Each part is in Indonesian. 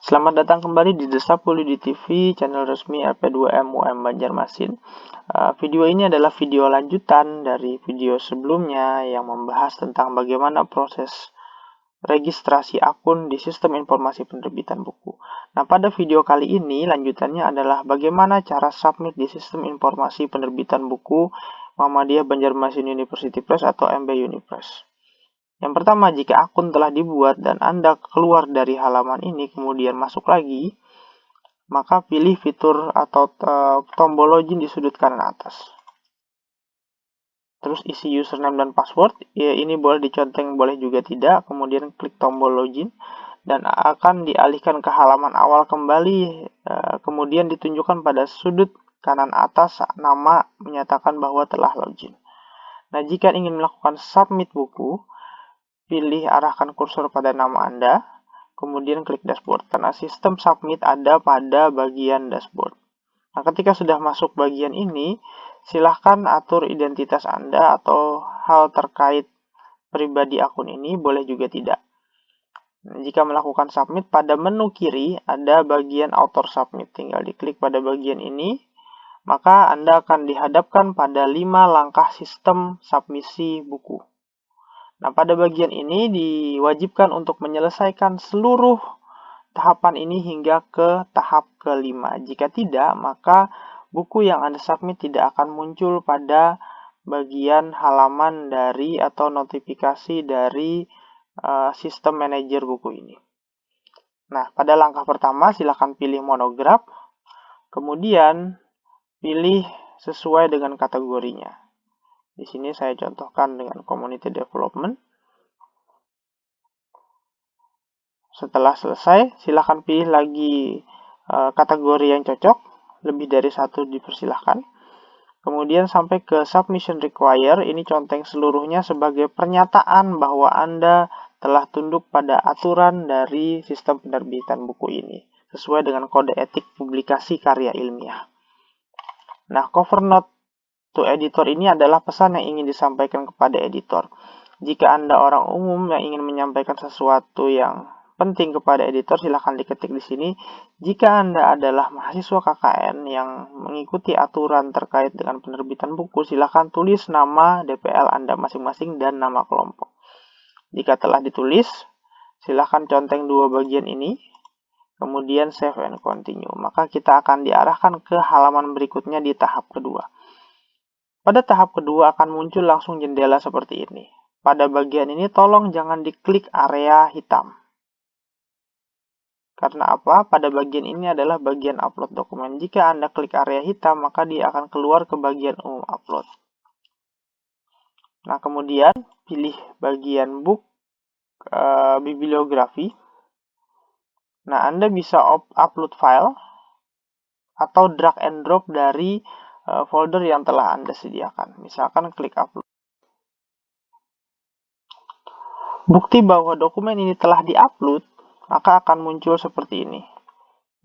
Selamat datang kembali di Desapulidi TV, channel resmi LP2M UM Banjarmasin. Video ini adalah video lanjutan dari video sebelumnya yang membahas tentang bagaimana proses registrasi akun di sistem informasi penerbitan buku. Nah, pada video kali ini lanjutannya adalah bagaimana cara submit di sistem informasi penerbitan buku Muhammadiyah Banjarmasin University Press atau MB Unipress. Yang pertama, jika akun telah dibuat dan Anda keluar dari halaman ini kemudian masuk lagi, maka pilih fitur atau tombol login di sudut kanan atas. Terus isi username dan password, ya ini boleh diconteng, boleh juga tidak. Kemudian klik tombol login dan akan dialihkan ke halaman awal kembali. Kemudian ditunjukkan pada sudut kanan atas nama menyatakan bahwa telah login. Nah, jika ingin melakukan submit buku, pilih arahkan kursor pada nama Anda, kemudian klik dashboard, karena sistem submit ada pada bagian dashboard. Nah, ketika sudah masuk bagian ini, silahkan atur identitas Anda atau hal terkait pribadi akun ini, boleh juga tidak. Nah, jika melakukan submit, pada menu kiri ada bagian author submit, tinggal diklik pada bagian ini, maka Anda akan dihadapkan pada 5 langkah sistem submisi buku. Nah, pada bagian ini diwajibkan untuk menyelesaikan seluruh tahapan ini hingga ke tahap kelima. Jika tidak, maka buku yang Anda submit tidak akan muncul pada bagian halaman dari atau notifikasi dari sistem manajer buku ini. Nah, pada langkah pertama silakan pilih monograf, kemudian pilih sesuai dengan kategorinya. Di sini saya contohkan dengan community development. Setelah selesai, silakan pilih lagi kategori yang cocok, lebih dari satu dipersilahkan. Kemudian sampai ke submission require, ini conteng seluruhnya sebagai pernyataan bahwa Anda telah tunduk pada aturan dari sistem penerbitan buku ini, sesuai dengan kode etik publikasi karya ilmiah. Nah, cover note to editor ini adalah pesan yang ingin disampaikan kepada editor. Jika Anda orang umum yang ingin menyampaikan sesuatu yang penting kepada editor, silahkan diketik di sini. Jika Anda adalah mahasiswa KKN yang mengikuti aturan terkait dengan penerbitan buku, silahkan tulis nama DPL Anda masing-masing dan nama kelompok. Jika telah ditulis, silahkan conteng dua bagian ini, kemudian save and continue. Maka kita akan diarahkan ke halaman berikutnya di tahap kedua. Pada tahap kedua akan muncul langsung jendela seperti ini. Pada bagian ini tolong jangan diklik area hitam. Karena apa? Pada bagian ini adalah bagian upload dokumen. Jika Anda klik area hitam, maka dia akan keluar ke bagian umum upload. Nah, kemudian pilih bagian book bibliografi. Nah, Anda bisa upload file atau drag and drop dari folder yang telah Anda sediakan. Misalkan klik upload. Bukti bahwa dokumen ini telah diupload, maka akan muncul seperti ini.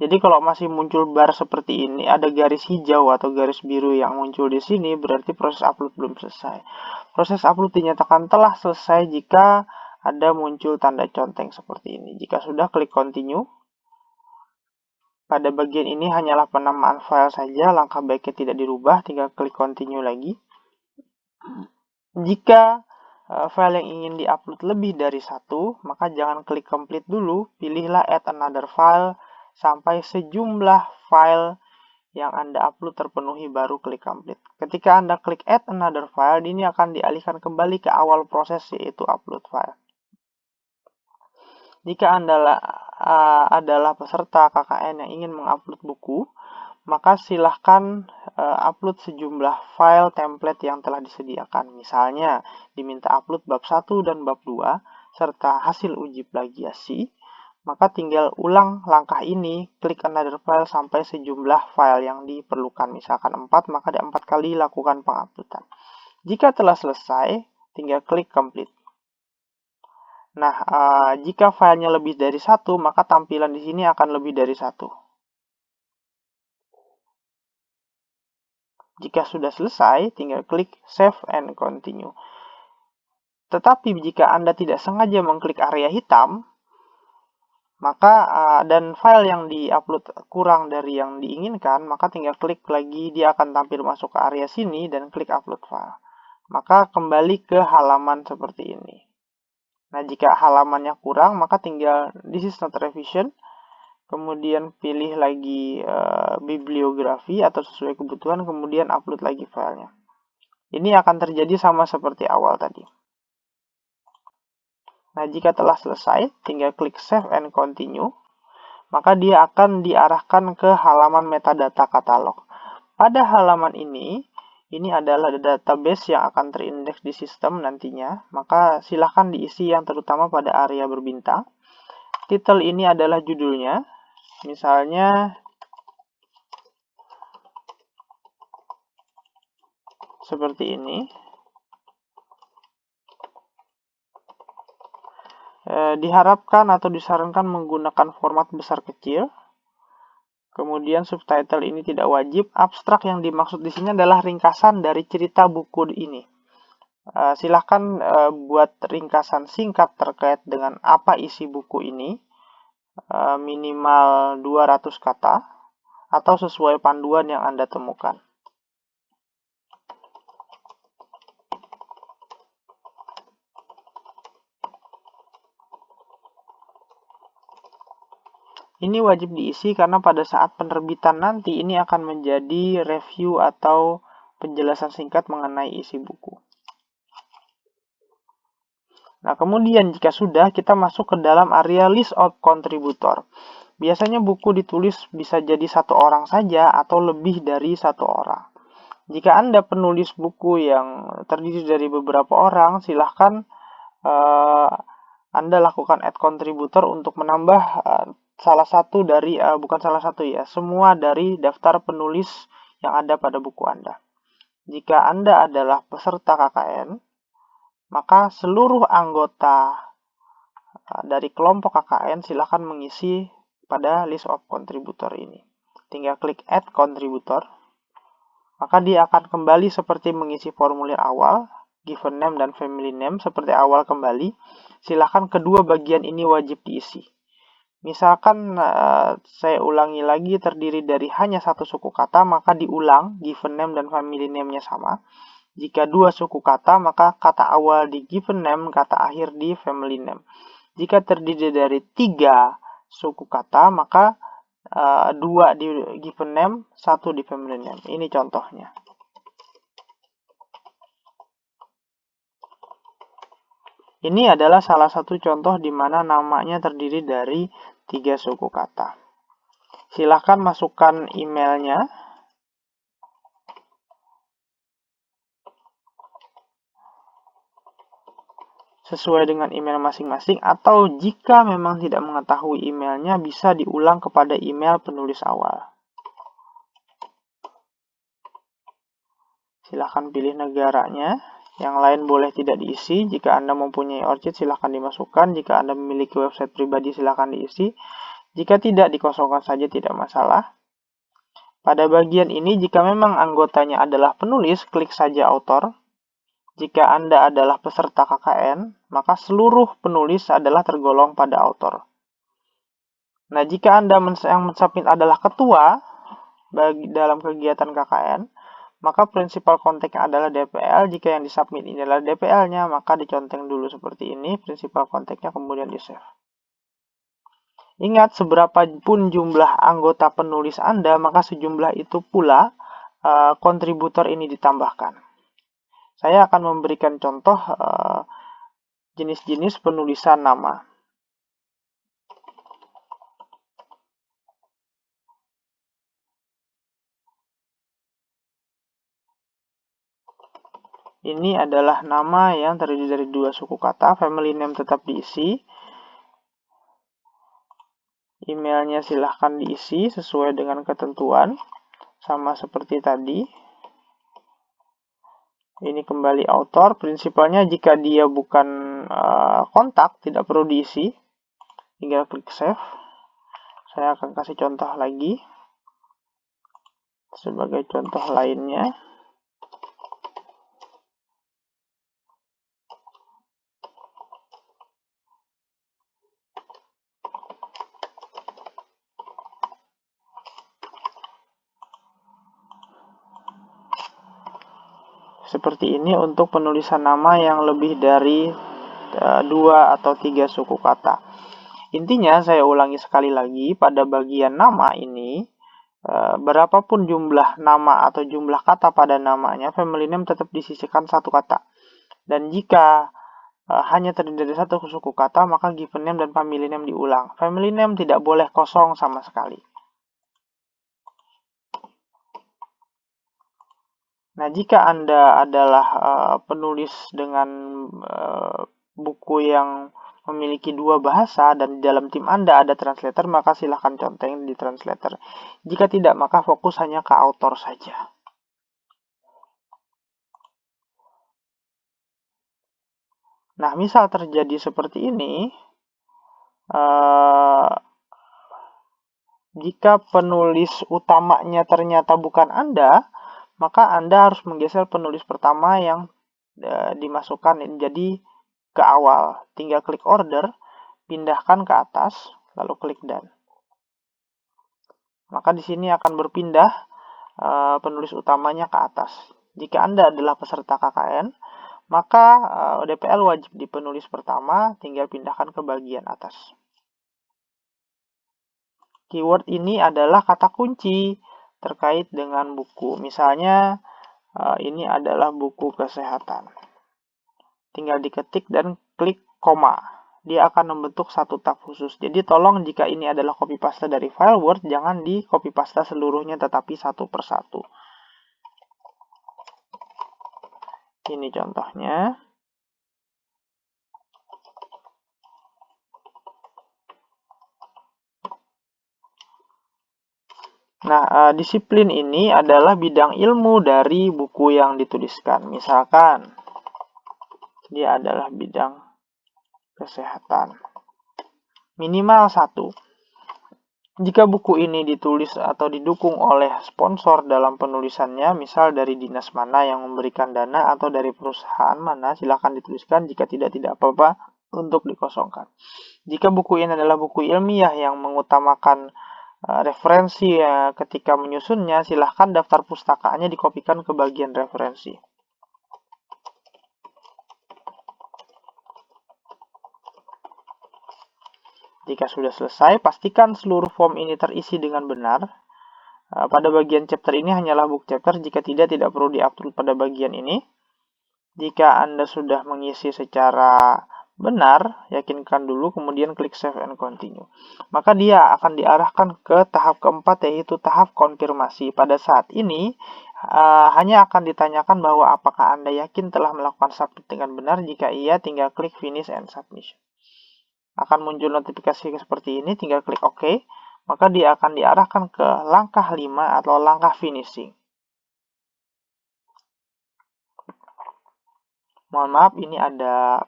Jadi kalau masih muncul bar seperti ini, ada garis hijau atau garis biru yang muncul di sini, berarti proses upload belum selesai. Proses upload dinyatakan telah selesai jika ada muncul tanda conteng seperti ini. Jika sudah, klik continue. Pada bagian ini hanyalah penamaan file saja, langkah baiknya tidak dirubah, tinggal klik continue lagi. Jika file yang ingin diupload lebih dari satu, maka jangan klik complete dulu, pilihlah add another file sampai sejumlah file yang Anda upload terpenuhi, baru klik complete. Ketika Anda klik add another file, ini akan dialihkan kembali ke awal proses, yaitu upload file. Jika Anda adalah peserta KKN yang ingin mengupload buku, maka silahkan upload sejumlah file template yang telah disediakan. Misalnya, diminta upload bab 1 dan bab 2, serta hasil uji plagiasi, maka tinggal ulang langkah ini, klik another file sampai sejumlah file yang diperlukan. Misalkan 4, maka ada 4 kali lakukan penguploadan. Jika telah selesai, tinggal klik complete. Nah, jika filenya lebih dari 1, maka tampilan di sini akan lebih dari 1. Jika sudah selesai, tinggal klik save and continue. Tetapi jika Anda tidak sengaja mengklik area hitam, Maka dan file yang diupload kurang dari yang diinginkan, maka tinggal klik lagi, dia akan tampil masuk ke area sini dan klik upload file. Maka kembali ke halaman seperti ini. Nah, jika halamannya kurang, maka tinggal this is not revision, kemudian pilih lagi bibliografi atau sesuai kebutuhan, kemudian upload lagi filenya. Ini akan terjadi sama seperti awal tadi. Nah, jika telah selesai, tinggal klik Save and Continue, maka dia akan diarahkan ke halaman metadata katalog. Pada halaman ini adalah database yang akan terindeks di sistem nantinya, maka silahkan diisi yang terutama pada area berbintang. Title ini adalah judulnya, misalnya seperti ini. Diharapkan atau disarankan menggunakan format besar kecil. Kemudian subtitle ini tidak wajib. Abstrak yang dimaksud di sini adalah ringkasan dari cerita buku ini. Silahkan buat ringkasan singkat terkait dengan apa isi buku ini. Minimal 200 kata atau sesuai panduan yang Anda temukan. Ini wajib diisi karena pada saat penerbitan nanti ini akan menjadi review atau penjelasan singkat mengenai isi buku. Nah, kemudian jika sudah, kita masuk ke dalam area list of contributor. Biasanya buku ditulis bisa jadi satu orang saja atau lebih dari satu orang. Jika Anda penulis buku yang terdiri dari beberapa orang, silahkan Anda lakukan add contributor untuk menambah salah satu dari, bukan salah satu ya, semua dari daftar penulis yang ada pada buku Anda. Jika Anda adalah peserta KKN, maka seluruh anggota dari kelompok KKN silahkan mengisi pada list of contributor ini. Tinggal klik add contributor, maka dia akan kembali seperti mengisi formulir awal, given name dan family name seperti awal kembali. Silahkan kedua bagian ini wajib diisi. Misalkan saya ulangi lagi terdiri dari hanya satu suku kata, maka diulang given name dan family name-nya sama. Jika dua suku kata, maka kata awal di given name, kata akhir di family name. Jika terdiri dari 3 suku kata, maka 2 di given name, 1 di family name. Ini contohnya. Ini adalah salah satu contoh di mana namanya terdiri dari 3 suku kata. Silahkan masukkan emailnya. Sesuai dengan email masing-masing, atau jika memang tidak mengetahui emailnya, bisa diulang kepada email penulis awal. Silahkan pilih negaranya. Yang lain boleh tidak diisi. Jika Anda mempunyai ORCID, silahkan dimasukkan. Jika Anda memiliki website pribadi, silahkan diisi. Jika tidak, dikosongkan saja, tidak masalah. Pada bagian ini, jika memang anggotanya adalah penulis, klik saja author. Jika Anda adalah peserta KKN, maka seluruh penulis adalah tergolong pada author. Nah, jika Anda yang mensubmit adalah ketua dalam kegiatan KKN, maka prinsipal kontaknya adalah DPL. Jika yang disubmit ini adalah DPL-nya, maka diconteng dulu seperti ini, prinsipal kontaknya, kemudian di-save. Ingat, seberapa pun jumlah anggota penulis Anda, maka sejumlah itu pula kontributor ini ditambahkan. Saya akan memberikan contoh jenis-jenis penulisan nama. Ini adalah nama yang terdiri dari 2 suku kata. Family name tetap diisi. Emailnya silahkan diisi sesuai dengan ketentuan. Sama seperti tadi. Ini kembali author. Prinsipalnya jika dia bukan kontak, tidak perlu diisi. Tinggal klik save. Saya akan kasih contoh lagi. Sebagai contoh lainnya. Seperti ini untuk penulisan nama yang lebih dari 2 atau 3 suku kata. Intinya, saya ulangi sekali lagi, pada bagian nama ini, berapapun jumlah nama atau jumlah kata pada namanya, family name tetap disisihkan satu kata. Dan jika hanya terdiri dari satu suku kata, maka given name dan family name diulang. Family name tidak boleh kosong sama sekali. Nah, jika Anda adalah penulis dengan buku yang memiliki 2 bahasa dan di dalam tim Anda ada translator, maka silahkan conteng di translator. Jika tidak, maka fokus hanya ke author saja. Nah, misal terjadi seperti ini, jika penulis utamanya ternyata bukan Anda, maka Anda harus menggeser penulis pertama yang dimasukkan jadi ke awal. Tinggal klik order, pindahkan ke atas, lalu klik done. Maka di sini akan berpindah penulis utamanya ke atas. Jika Anda adalah peserta KKN, maka DPL wajib di penulis pertama, tinggal pindahkan ke bagian atas. Keyword ini adalah kata kunci terkait dengan buku. Misalnya, ini adalah buku kesehatan. Tinggal diketik dan klik koma. Dia akan membentuk satu tab khusus. Jadi tolong jika ini adalah copy paste dari file Word, jangan di copy paste seluruhnya tetapi satu persatu. Ini contohnya. Nah, disiplin ini adalah bidang ilmu dari buku yang dituliskan. Misalkan, dia adalah bidang kesehatan. Minimal 1. Jika buku ini ditulis atau didukung oleh sponsor dalam penulisannya, misal dari dinas mana yang memberikan dana atau dari perusahaan mana, silakan dituliskan. Jika tidak apa-apa untuk dikosongkan. Jika buku ini adalah buku ilmiah yang mengutamakan referensi ketika menyusunnya, silahkan daftar pustakanya dikopikan ke bagian referensi. Jika sudah selesai, pastikan seluruh form ini terisi dengan benar. Pada bagian chapter ini hanyalah book chapter, jika tidak perlu diupload pada bagian ini. Jika Anda sudah mengisi secara benar, yakinkan dulu, kemudian klik save and continue. Maka dia akan diarahkan ke tahap keempat, yaitu tahap konfirmasi. Pada saat ini, hanya akan ditanyakan bahwa apakah Anda yakin telah melakukan submit dengan benar. Jika iya, tinggal klik finish and submission. Akan muncul notifikasi seperti ini, tinggal klik OK. Maka dia akan diarahkan ke langkah 5 atau langkah finishing. Mohon maaf, ini ada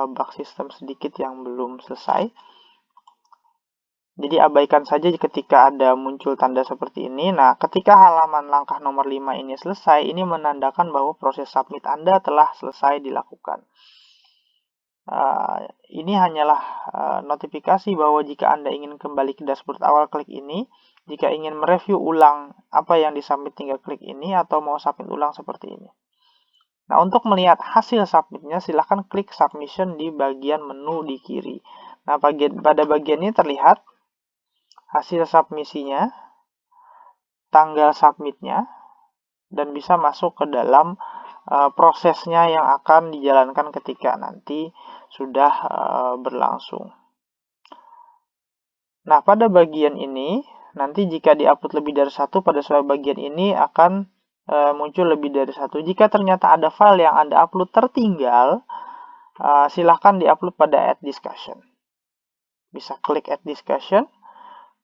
bug sistem sedikit yang belum selesai. Jadi abaikan saja ketika ada muncul tanda seperti ini. Nah, ketika halaman langkah nomor 5 ini selesai, ini menandakan bahwa proses submit Anda telah selesai dilakukan. Ini hanyalah notifikasi bahwa jika Anda ingin kembali ke dashboard awal, klik ini. Jika ingin mereview ulang apa yang disubmit, tinggal klik ini, atau mau submit ulang seperti ini. Nah, untuk melihat hasil submitnya, silahkan klik submission di bagian menu di kiri. Nah, pada bagian ini terlihat hasil submisinya, tanggal submitnya, dan bisa masuk ke dalam prosesnya yang akan dijalankan ketika nanti sudah berlangsung. Nah, pada bagian ini, nanti jika diupload lebih dari satu, pada suatu bagian ini akan muncul lebih dari satu. Jika ternyata ada file yang Anda upload tertinggal, silahkan diupload pada add discussion. Bisa klik add discussion.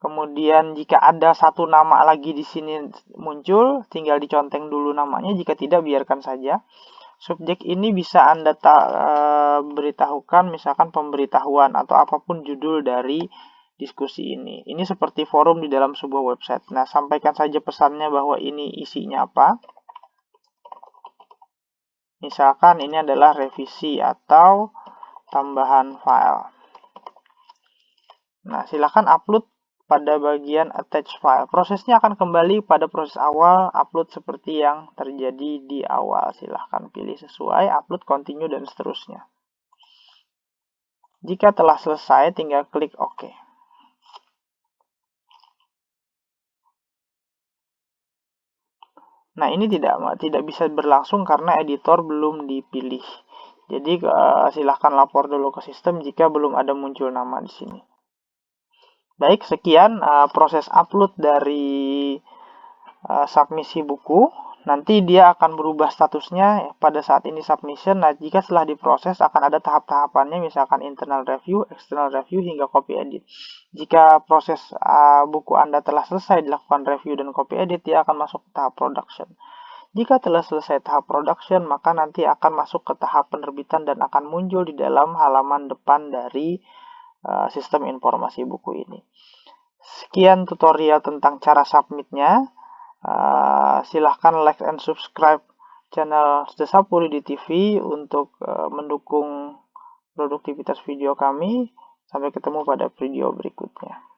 Kemudian jika ada satu nama lagi di sini muncul, tinggal diconteng dulu namanya. Jika tidak, biarkan saja. Subjek ini bisa Anda beritahukan, misalkan pemberitahuan atau apapun judul dari diskusi ini. Ini seperti forum di dalam sebuah website. Nah, sampaikan saja pesannya bahwa ini isinya apa. Misalkan ini adalah revisi atau tambahan file. Nah, silakan upload pada bagian attach file. Prosesnya akan kembali pada proses awal, upload seperti yang terjadi di awal. Silahkan pilih sesuai, upload, continue, dan seterusnya. Jika telah selesai, tinggal klik OK. Nah, ini tidak bisa berlangsung karena editor belum dipilih. Jadi, silahkan lapor dulu ke sistem jika belum ada muncul nama di sini. Baik, sekian proses upload dari submisi buku. Nanti dia akan berubah statusnya pada saat ini submission. Nah, jika setelah diproses akan ada tahap-tahapannya, misalkan internal review, external review, hingga copy edit. Jika proses buku Anda telah selesai dilakukan review dan copy edit, dia akan masuk ke tahap production. Jika telah selesai tahap production, maka nanti akan masuk ke tahap penerbitan dan akan muncul di dalam halaman depan dari sistem informasi buku ini. Sekian tutorial tentang cara submitnya. Silahkan like and subscribe channel The Sapulidi TV untuk mendukung produktivitas video kami. Sampai ketemu pada video berikutnya.